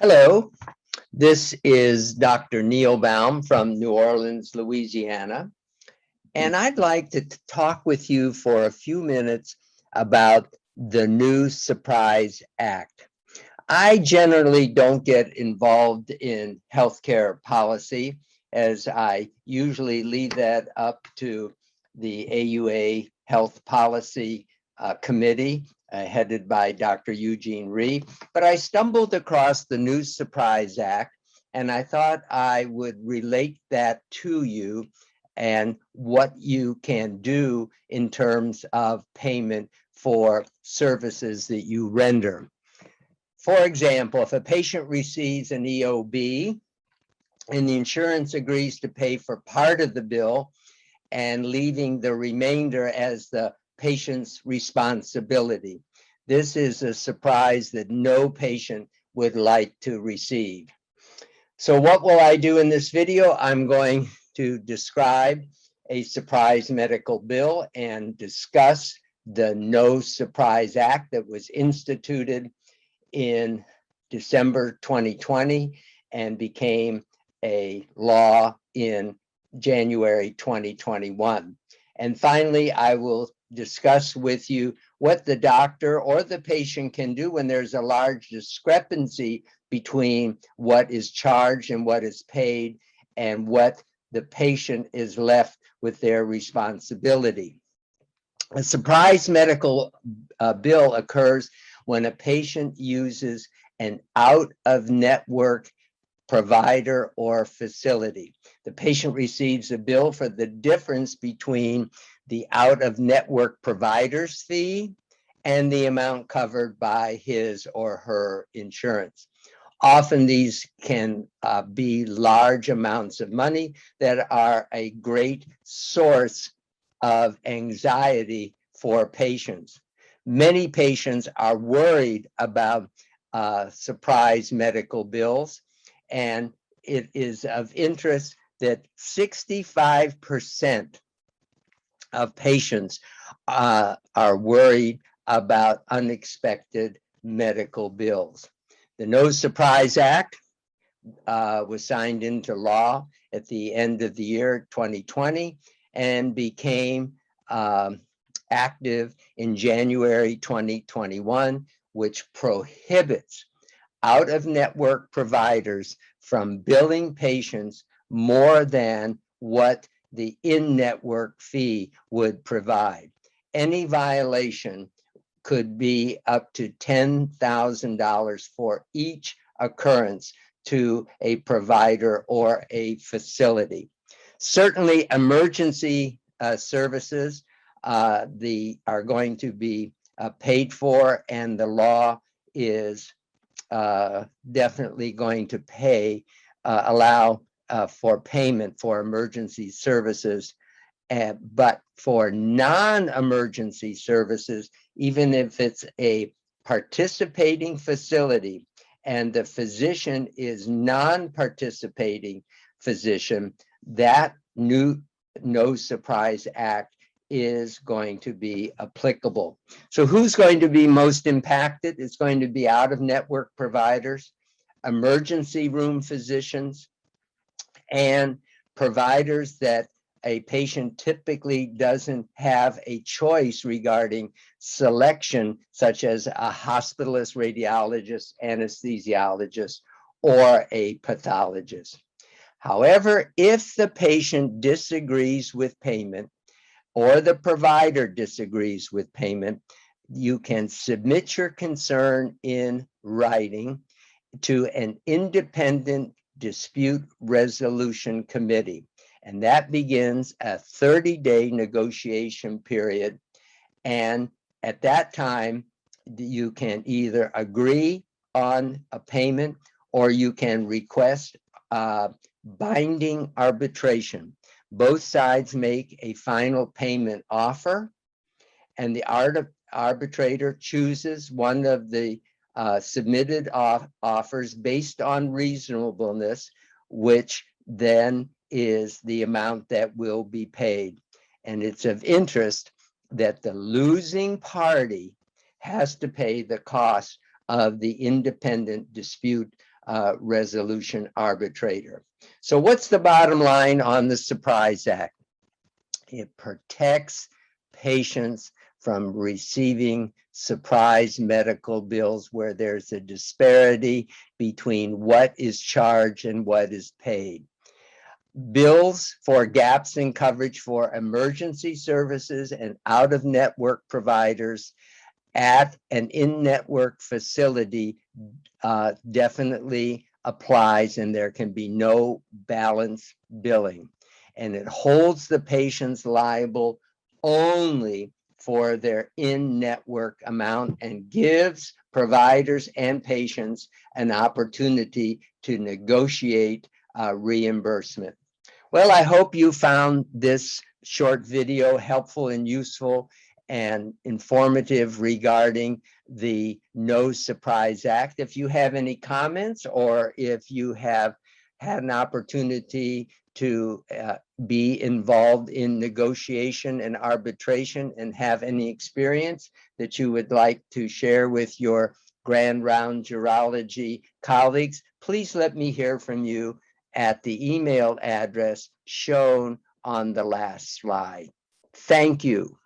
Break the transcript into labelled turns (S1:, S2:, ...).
S1: Hello, this is Dr. Neil Baum from New Orleans, Louisiana, and I'd like to talk with you for a few minutes about the new Surprise Act. I generally don't get involved in healthcare policy, as I usually leave that up to the AUA Health Policy Committee, headed by Dr. Eugene Rhee. But I stumbled across the new Surprise Act, and I thought I would relate that to you and what you can do in terms of payment for services that you render. For example, if a patient receives an EOB and the insurance agrees to pay for part of the bill and leaving the remainder as the patient's responsibility, this is a surprise that no patient would like to receive. So what will I do in this video? I'm going to describe a surprise medical bill and discuss the No Surprise Act that was instituted in December 2020 and became a law in January 2021. And finally, I will discuss with you what the doctor or the patient can do when there's a large discrepancy between what is charged and what is paid, and what the patient is left with their responsibility. A surprise medical bill occurs when a patient uses an out-of-network provider or facility. The patient receives a bill for the difference between the out-of-network provider's fee and the amount covered by his or her insurance. Often these can be large amounts of money that are a great source of anxiety for patients. Many patients are worried about surprise medical bills, and it is of interest that 65% of patients are worried about unexpected medical bills. The No Surprise Act was signed into law at the end of the year 2020 and became active in January 2021, which prohibits out-of-network providers from billing patients more than what the in-network fee would provide. Any violation could be up to $10,000 for each occurrence to a provider or a facility. Certainly, emergency services are going to be paid for, and the law is definitely going to allow for payment for emergency services. But for non-emergency services, even if it's a participating facility and the physician is non-participating physician, that new No Surprise Act is going to be applicable. So who's going to be most impacted? It's going to be out-of-network providers, emergency room physicians, and providers that a patient typically doesn't have a choice regarding selection, such as a hospitalist, radiologist, anesthesiologist, or a pathologist. However, if the patient disagrees with payment or the provider disagrees with payment, you can submit your concern in writing to an independent dispute resolution committee. And that begins a 30-day negotiation period. And at that time, you can either agree on a payment or you can request binding arbitration. Both sides make a final payment offer, and the arbitrator chooses one of the submitted offers based on reasonableness, which then is the amount that will be paid. And it's of interest that the losing party has to pay the cost of the independent dispute resolution arbitrator. So what's the bottom line on the Surprise Act? It protects patients from receiving surprise medical bills where there's a disparity between what is charged and what is paid. Bills for gaps in coverage for emergency services and out-of-network providers at an in-network facility definitely applies, and there can be no balance billing. And it holds the patients liable only for their in-network amount and gives providers and patients an opportunity to negotiate reimbursement. Well, I hope you found this short video helpful and useful and informative regarding the No Surprise Act. If you have any comments, or if you have had an opportunity to be involved in negotiation and arbitration and have any experience that you would like to share with your Grand Round Urology colleagues, please let me hear from you at the email address shown on the last slide. Thank you.